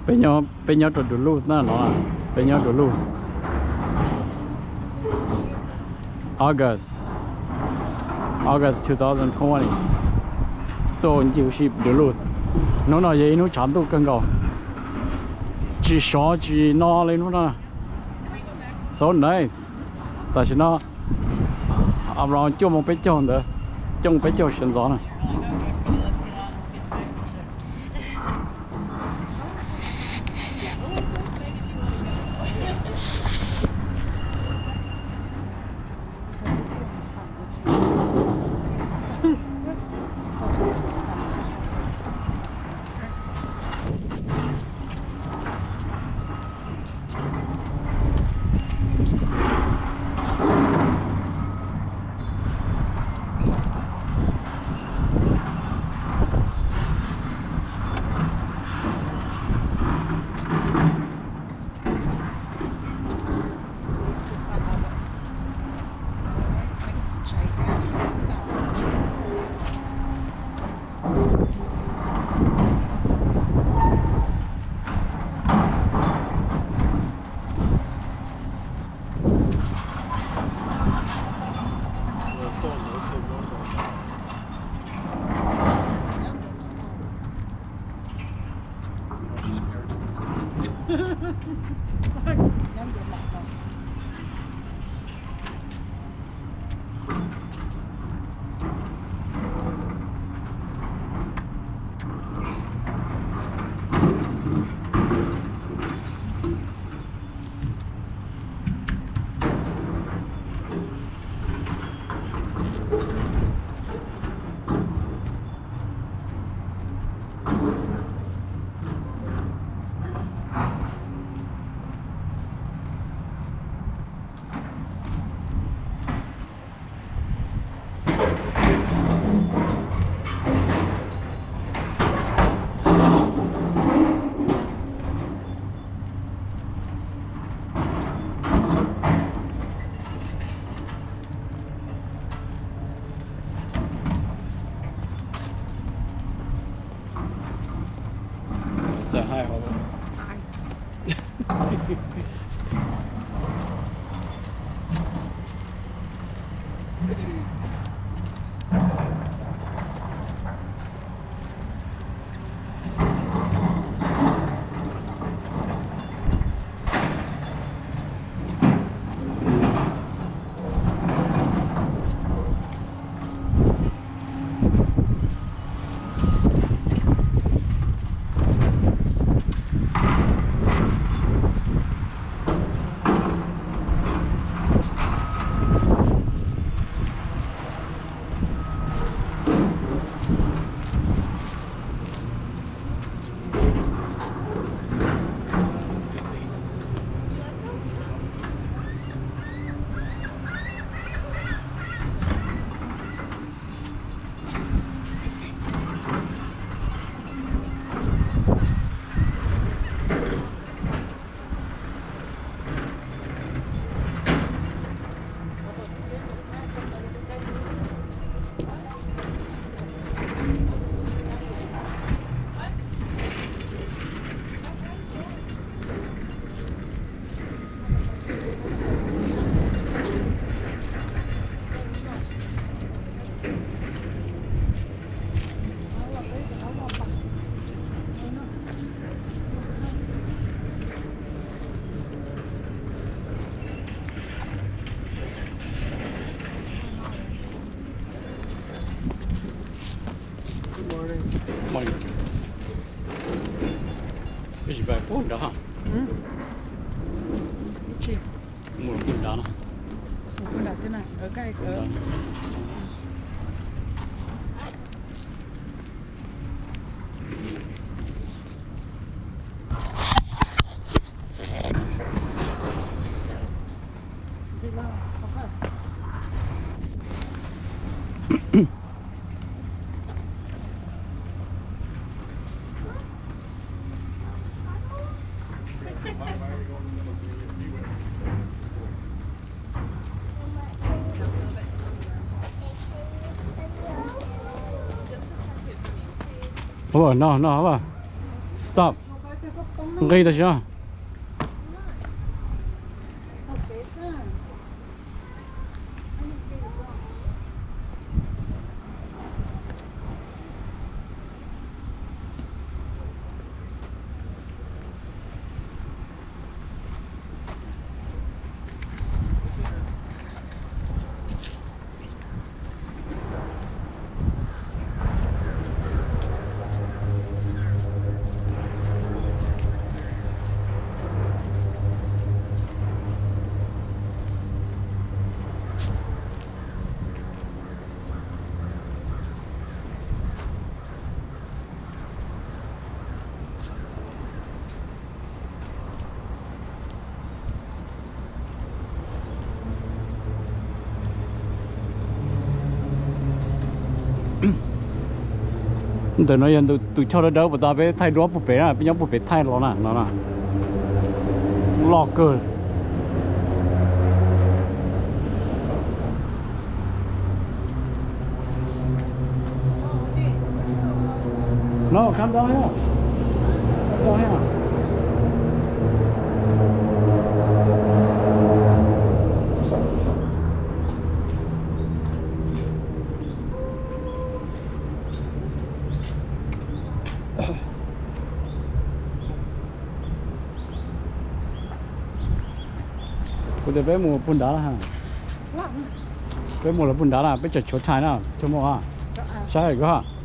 Peña to Duluth na no. Peña Duluth. August 2020. To nhiều ship Duluth. Nó nói vậy nó chán tôi cân cầu. Chỉ xóa chỉ no lên nó nè. So nice. Tại vì nó around cho một cái chôn đó. Trong cái chôn sân gió này. Say hi, Hova. Morning. Cái gì vậy? Phone đó hả? Ừ. Chị. Mua phone đó nè. Phone đặt thế này, ở cái ở. Hova, no, Hova. Stop. gây ta chưa từ nói dân tụi cho nó đỡ, ta phải thay đũa bụi bể à, bây giờ bụi bể thay nó nè, lò cơ. No, come down here. Come down here. Bây giờ mua bún đá ha. Bây mua là bún đá là bây giờ chỗ thái nào, chỗ mua ha. Sai rồi ha.